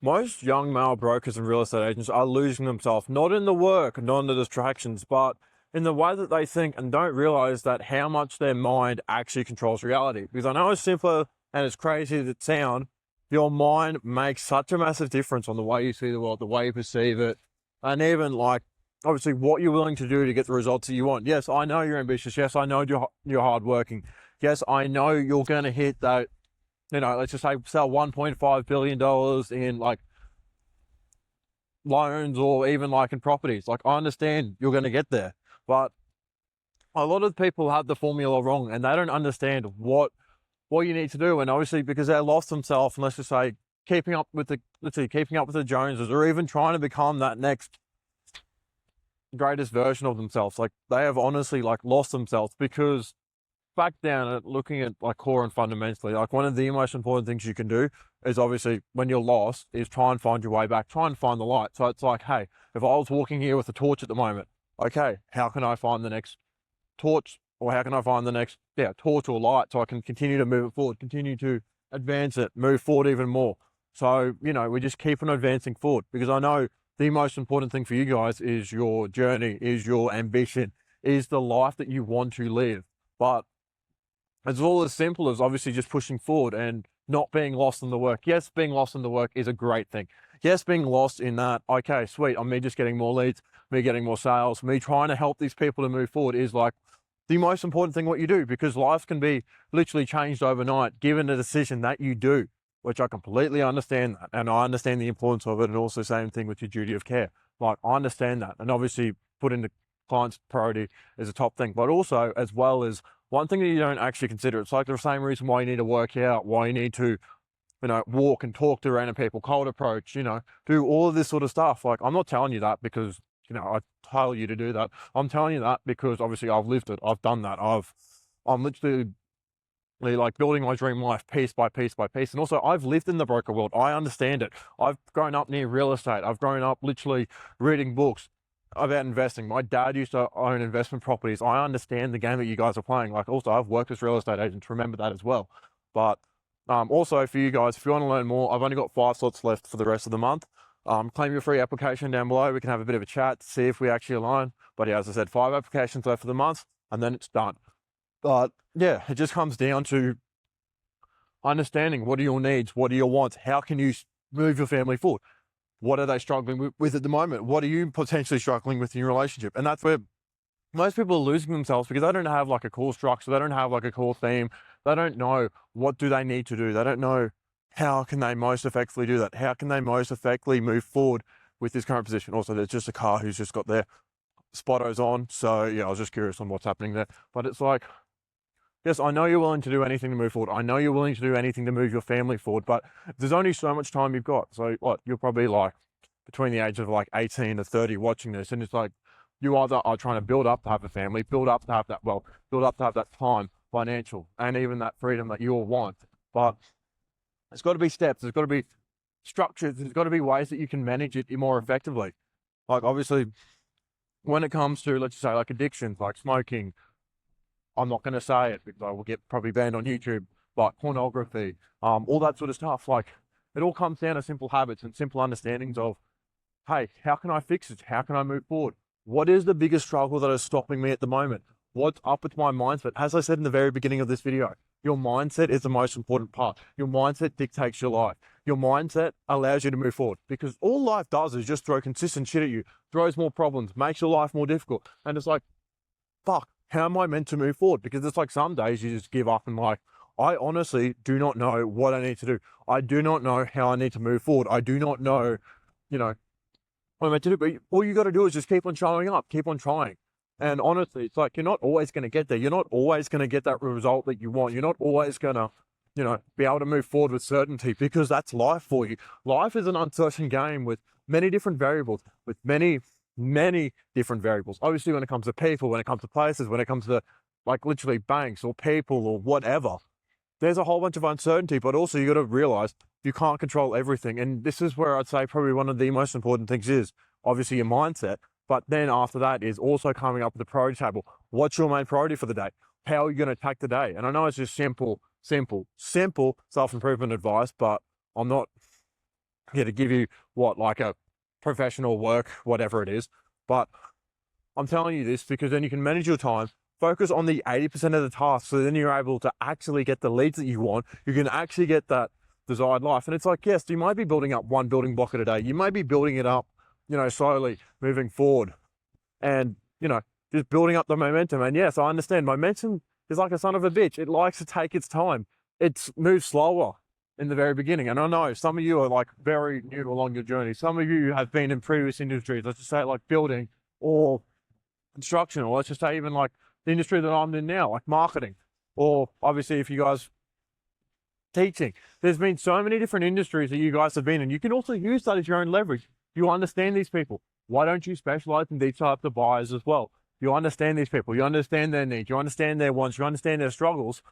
Most young male brokers and real estate agents are losing themselves, not in the work, not in the distractions, but in the way that they think and don't realize that how much their mind actually controls reality. Because I know it's simpler and as crazy as it sounds, your mind makes such a massive difference on the way you see the world, the way you perceive it, and even like obviously what you're willing to do to get the results that you want. Yes, I know you're ambitious. Yes, I know you're hardworking. Yes, I know you're going to hit that, let's just say sell $1.5 billion in like loans or even like in properties. Like I understand you're going to get there, but a lot of people have the formula wrong and they don't understand what you need to do. And obviously because they lost themselves, and let's just say keeping up with the Joneses, or even trying to become that next greatest version of themselves. Like they have honestly like lost themselves because back down at looking at like core and fundamentally, like one of the most important things you can do is obviously when you're lost is try and find your way back, try and find the light. So it's like, hey, if I was walking here with a torch at the moment, okay, how can I find the next torch, or how can I find the next torch or light so I can continue to move it forward, continue to advance it, move forward even more. So we just keep on advancing forward, because I know the most important thing for you guys is your journey, is your ambition, is the life that you want to live. But it's all as simple as obviously just pushing forward and not being lost in the work. Yes, being lost in the work is a great thing. Yes, being lost in that, okay, sweet, I'm me just getting more leads, me getting more sales, me trying to help these people to move forward is like the most important thing what you do, because life can be literally changed overnight given the decision that you do, which I completely understand that. And I understand the importance of it. And also same thing with your duty of care. Like I understand that. And obviously putting the client's priority is a top thing, but also as well as one thing that you don't actually consider. It's like the same reason why you need to work out, why you need to, walk and talk to random people, cold approach, do all of this sort of stuff. Like, I'm not telling you that because, I tell you to do that. I'm telling you that because obviously I've lived it. I've done that. I'm literally like building my dream life piece by piece by piece. And also I've lived in the broker world. I understand it. I've grown up near real estate. I've grown up literally reading books about investing. My dad used to own investment properties. I understand the game that you guys are playing. Like also I've worked as real estate agents, remember that as well. But also for you guys, if you want to learn more, I've only got 5 slots left for the rest of the month. Claim your free application down below. We can have a bit of a chat, see if we actually align. But yeah, as I said, 5 applications left for the month and then it's done. But yeah, it just comes down to understanding what are your needs, what are your wants, how can you move your family forward? What are they struggling with at the moment? What are you potentially struggling with in your relationship? And that's where most people are losing themselves, because they don't have like a core structure. They don't have like a core theme. They don't know what do they need to do. They don't know how can they most effectively do that. How can they most effectively move forward with this current position? Also, there's just a car who's just got their spottos on. So yeah, I was just curious on what's happening there. But it's like, yes, I know you're willing to do anything to move forward. I know you're willing to do anything to move your family forward, but there's only so much time you've got. So what, you're probably like between the age of like 18 to 30 watching this, and it's like you either are trying to build up to have a family, build up to have that wealth, build up to have that time, financial, and even that freedom that you all want. But there's got to be steps. There's got to be structures. There's got to be ways that you can manage it more effectively. Like obviously, when it comes to, let's just say, like addictions, like smoking, I'm not going to say it because I will get probably banned on YouTube, but pornography, all that sort of stuff. Like it all comes down to simple habits and simple understandings of, hey, how can I fix it? How can I move forward? What is the biggest struggle that is stopping me at the moment? What's up with my mindset? As I said in the very beginning of this video, your mindset is the most important part. Your mindset dictates your life. Your mindset allows you to move forward, because all life does is just throw consistent shit at you, throws more problems, makes your life more difficult. And it's like, fuck, how am I meant to move forward? Because it's like some days you just give up and like, I honestly do not know what I need to do. I do not know how I need to move forward. I do not know, what I'm meant to do. But all you got to do is just keep on showing up, keep on trying. And honestly, it's like, you're not always going to get there. You're not always going to get that result that you want. You're not always going to, be able to move forward with certainty, because that's life for you. Life is an uncertain game with many different variables, with many different variables. Obviously, when it comes to people, when it comes to places, when it comes to like literally banks or people or whatever, there's a whole bunch of uncertainty. But also you got to realize you can't control everything. And this is where I'd say probably one of the most important things is obviously your mindset. But then after that is also coming up with the priority table. What's your main priority for the day? How are you going to attack the day? And I know it's just simple self-improvement advice, but I'm not here to give you what, like a professional work, whatever it is. But I'm telling you this because then you can manage your time, focus on the 80% of the tasks, so then you're able to actually get the leads that you want. You can actually get that desired life. And it's like, yes, you might be building up one building block at a day. You might be building it up, slowly moving forward and, just building up the momentum. And yes, I understand momentum is like a son of a bitch. It likes to take its time. It moves slower in the very beginning. And I know some of you are like very new along your journey. Some of you have been in previous industries, let's just say like building or construction, or let's just say even like the industry that I'm in now, like marketing, or obviously if you guys teaching. There's been so many different industries that you guys have been in. You can also use that as your own leverage. You understand these people. Why don't you specialize in these types of buyers as well? You understand these people. You understand their needs. You understand their wants. You understand their struggles.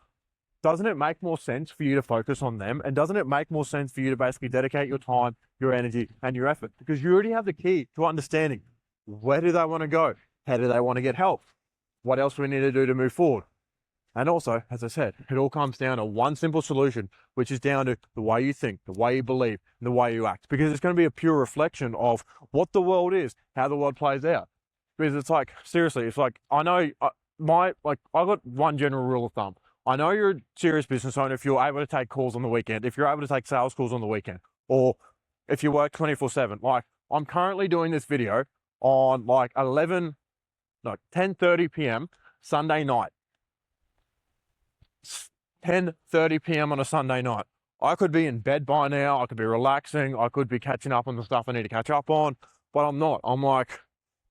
Doesn't it make more sense for you to focus on them? And doesn't it make more sense for you to basically dedicate your time, your energy, and your effort? Because you already have the key to understanding where do they want to go? How do they want to get help? What else do we need to do to move forward? And also, as I said, it all comes down to one simple solution, which is down to the way you think, the way you believe, and the way you act. Because it's going to be a pure reflection of what the world is, how the world plays out. Because it's like, seriously, it's like, I know I got one general rule of thumb. I know you're a serious business owner if you're able to take calls on the weekend, if you're able to take sales calls on the weekend, or if you work 24/7. Like, I'm currently doing this video on like 10:30 p.m. Sunday night. 10:30 p.m. on a Sunday night. I could be in bed by now. I could be relaxing. I could be catching up on the stuff I need to catch up on, but I'm not. I'm like,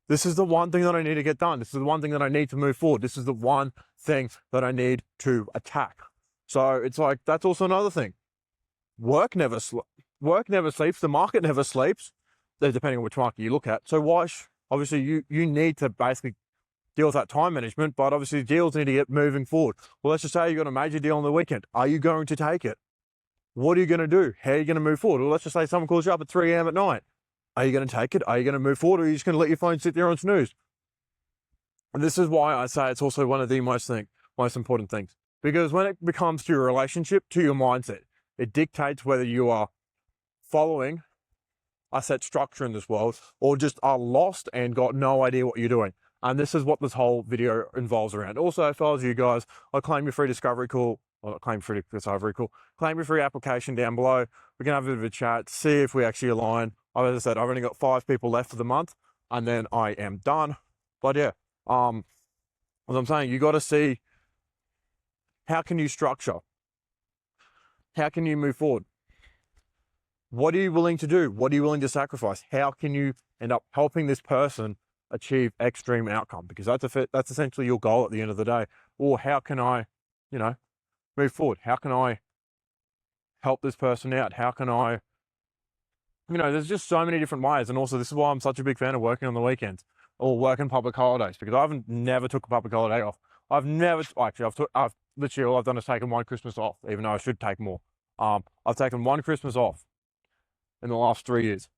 this is the one thing that I need to get done. This is the one thing that I need to move forward. This is the one thing that I need to attack. So it's like, that's also another thing. Work never sleeps. The market never sleeps, depending on which market you look at. So obviously you need to basically deal with that time management, but obviously deals need to get moving forward. Well, let's just say you got a major deal on the weekend. Are you going to take it? What are you going to do? How are you going to move forward? Well, let's just say someone calls you up at 3 a.m. at night. Are you going to take it? Are you going to move forward? Or are you just going to let your phone sit there on snooze? And this is why I say it's also one of the most important things. Because when it becomes to your relationship, to your mindset, it dictates whether you are following a set structure in this world or just are lost and got no idea what you're doing. And this is what this whole video involves around. Also, if I was you guys, I'll claim your free discovery call. Well, not claim free discovery call. Claim your free application down below. We can have a bit of a chat, see if we actually align. As I said, I've only got 5 people left for the month, and then I am done. But yeah, as I'm saying, you got to see, how can you structure? How can you move forward? What are you willing to do? What are you willing to sacrifice? How can you end up helping this person achieve extreme outcome? Because that's essentially your goal at the end of the day. Or how can I, move forward? How can I help this person out? How can I, there's just so many different ways. And also, this is why I'm such a big fan of working on the weekends or working public holidays, because I've never took a public holiday off. I've done is taken one Christmas off, even though I should take more. I've taken one Christmas off in the last 3 years.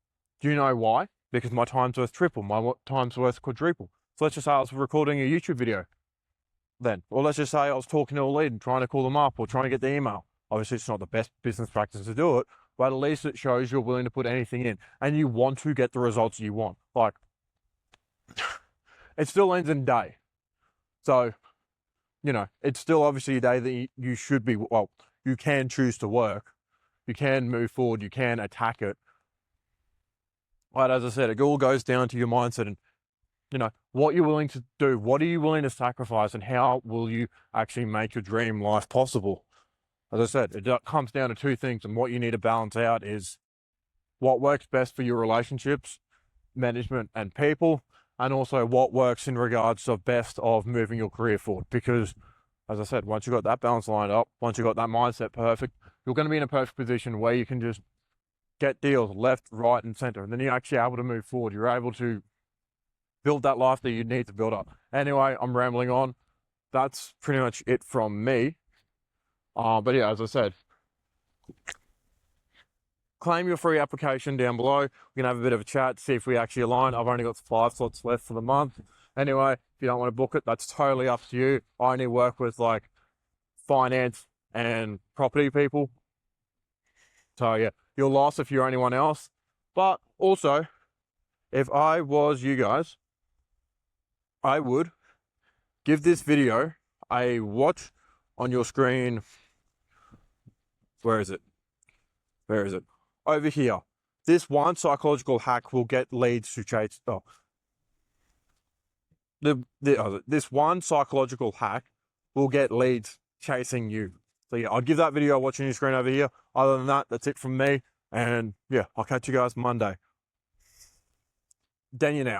Do you know why? Because my time's worth triple, my time's worth quadruple. So let's just say I was recording a YouTube video then. Or let's just say I was talking to a lead and trying to call them up or trying to get the email. Obviously, it's not the best business practice to do it, but at least it shows you're willing to put anything in and you want to get the results you want. Like, it still ends in a day. So, it's still obviously a day that you should be, you can choose to work. You can move forward. You can attack it. But as I said, it all goes down to your mindset and, what you're willing to do. What are you willing to sacrifice, and how will you actually make your dream life possible? As I said, it comes down to 2 things, and what you need to balance out is what works best for your relationships, management, and people, and also what works in regards of best of moving your career forward. Because, as I said, once you've got that balance lined up, once you've got that mindset perfect, you're going to be in a perfect position where you can just get deals left, right, and center. And then you're actually able to move forward. You're able to build that life that you need to build up. Anyway, I'm rambling on. That's pretty much it from me. But yeah, as I said, claim your free application down below. We can have a bit of a chat, see if we actually align. I've only got 5 slots left for the month. Anyway, if you don't want to book it, that's totally up to you. I only work with like finance and property people. So yeah, you're lost if you're anyone else. But also, if I was you guys, I would give this video a watch on your screen. Where is it? Where is it? Over here. This one psychological hack will get leads to chase. Oh, this one psychological hack will get leads chasing you. So yeah, I'll give that video a watch on your screen over here. Other than that, that's it from me. And yeah, I'll catch you guys Monday. Daniel out.